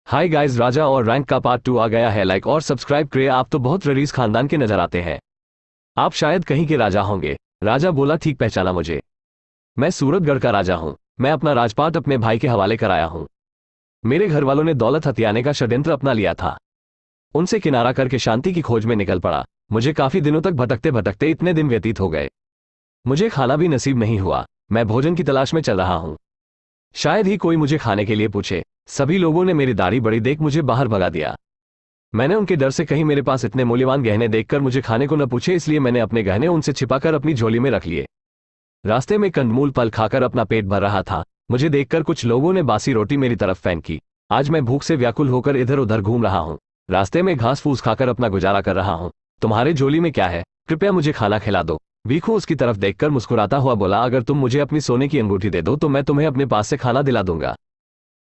Hi guys, राजा और rank का part 2 आ गया है। लाइक और सब्सक्राइब करिए। आप तो बहुत रईस खानदान के नजर आते हैं। आप शायद कहीं के राजा होंगे। राजा बोला, ठीक पहचाना मुझे। मैं सूरतगढ़ का राजा हूं। मैं अपना राजपाट अपने भाई के हवाले कराया हूं। मेरे घर वालों ने दौलत हथियाने का षड्यंत्र अपना लिया था। उनसे किनारा करके शांति की खोज में निकल पड़ा। मुझे काफी दिनों तक भटकते भटकते इतने दिन व्यतीत हो गए। मुझे खाना भी नसीब नहीं हुआ। मैं भोजन की तलाश में चल रहा हूं। शायद ही कोई मुझे खाने के लिए पूछे। सभी लोगों ने मेरी दाढ़ी बड़ी देख मुझे बाहर भगा दिया। मैंने उनके डर से कहीं मेरे पास इतने मूल्यवान गहने देखकर मुझे खाने को न पूछे, इसलिए मैंने अपने गहने उनसे छिपाकर अपनी झोली में रख लिए। रास्ते में कंदमूल फल खाकर अपना पेट भर रहा था। मुझे देखकर कुछ लोगों ने बासी रोटी मेरी तरफ फेंकी। आज मैं भूख से व्याकुल होकर इधर उधर घूम रहा हूँ। रास्ते में घास फूस खाकर अपना गुजारा कर रहा हूँ। तुम्हारे झोली में क्या है? कृपया मुझे खाना खिला दो। भीखू उसकी तरफ देखकर मुस्कुराता हुआ बोला, अगर तुम मुझे अपनी सोने की अंगूठी दे दो तो मैं तुम्हें अपने पास से खाना दिला दूंगा।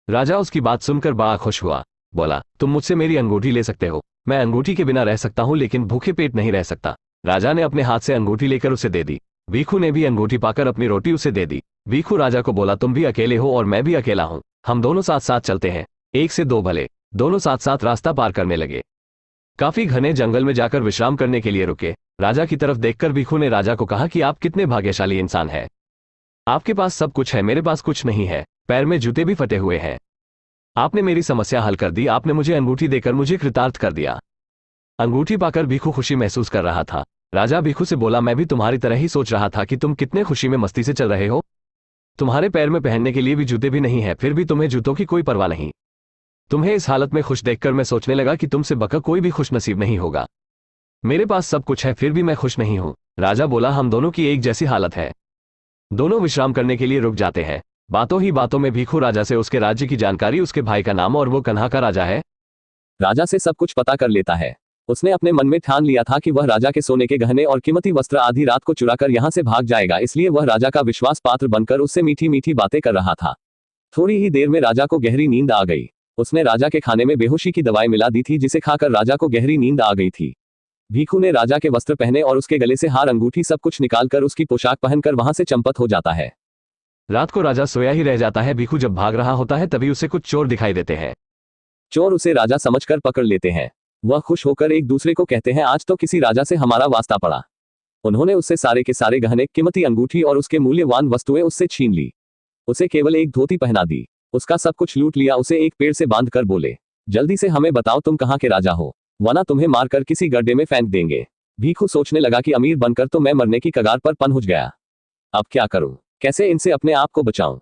राजा उसकी बात सुनकर बड़ा खुश हुआ। बोला, तुम मुझसे मेरी अंगूठी ले सकते हो। मैं अंगूठी के बिना रह सकता हूं, लेकिन भूखे पेट नहीं रह सकता। राजा ने अपने हाथ से अंगूठी लेकर उसे दे दी। भीखू ने भी अंगूठी पाकर अपनी रोटी उसे दे दी। भीखू राजा को बोला, तुम भी अकेले हो और मैं भी अकेला हूं। हम दोनों साथ साथ चलते हैं। एक से दो भले। दोनों साथ साथ रास्ता पार करने लगे। काफी घने जंगल में जाकर विश्राम करने के लिए रुके। राजा की तरफ देखकर भीखू ने राजा को कहा कि आप कितने भाग्यशाली इंसान हैं। आपके पास सब कुछ है, मेरे पास कुछ नहीं है। पैर में जूते भी फटे हुए हैं। आपने मेरी समस्या हल कर दी। आपने मुझे अंगूठी देकर मुझे कृतार्थ कर दिया। अंगूठी पाकर भीखू खुशी महसूस कर रहा था। राजा भीखू से बोला, मैं भी तुम्हारी तरह ही सोच रहा था कि तुम कितने खुशी में मस्ती से चल रहे हो। तुम्हारे पैर में पहनने के लिए भी जूते भी नहीं है, फिर भी तुम्हें जूतों की कोई परवाह नहीं। तुम्हें इस हालत में खुश देखकर मैं सोचने लगा कि तुमसे बका कोई भी खुश नसीब नहीं होगा। मेरे पास सब कुछ है, फिर भी मैं खुश नहीं हूं। राजा बोला, हम दोनों की एक जैसी हालत है। दोनों विश्राम करने के लिए रुक जाते हैं। बातों ही बातों में भीखू राजा से उसके राज्य की जानकारी, उसके भाई का नाम और वो कन्हा का राजा है, राजा से सब कुछ पता कर लेता है। उसने अपने मन में ठान लिया था कि वह राजा के सोने के गहने और कीमती वस्त्र आधी रात को चुराकर यहां से भाग जाएगा, इसलिए वह राजा का विश्वास पात्र बनकर उससे मीठी मीठी बातें कर रहा था। थोड़ी ही देर में राजा को गहरी नींद आ गई। उसने राजा के खाने में बेहोशी की दवाई मिला दी थी, जिसे खाकर राजा को गहरी नींद आ गई थी। भीखू ने राजा के वस्त्र पहने और उसके गले से हार, अंगूठी सब कुछ निकालकर उसकी पोशाक पहनकर वहां से चंपत हो जाता है। रात को राजा सोया ही रह जाता है। भीखू जब भाग रहा होता है तभी उसे कुछ चोर दिखाई देते हैं। चोर उसे राजा समझकर पकड़ लेते हैं। वह खुश होकर एक दूसरे को कहते हैं, आज तो किसी राजा से हमारा वास्ता पड़ा। उन्होंने उससे सारे के सारे गहने, कीमती अंगूठी और उसके मूल्यवान वस्तुएं उससे छीन ली। उसे केवल एक धोती पहना दी। उसका सब कुछ लूट लिया। उसे एक पेड़ से बांध कर बोले, जल्दी से हमें बताओ तुम कहाँ के राजा हो, वरना तुम्हें मारकर किसी गड्ढे में फेंक देंगे। भीखू सोचने लगा कि अमीर बनकर तो मैं मरने की कगार पर पहुंच गया। अब क्या करूं? कैसे इनसे अपने आप को बचाऊं?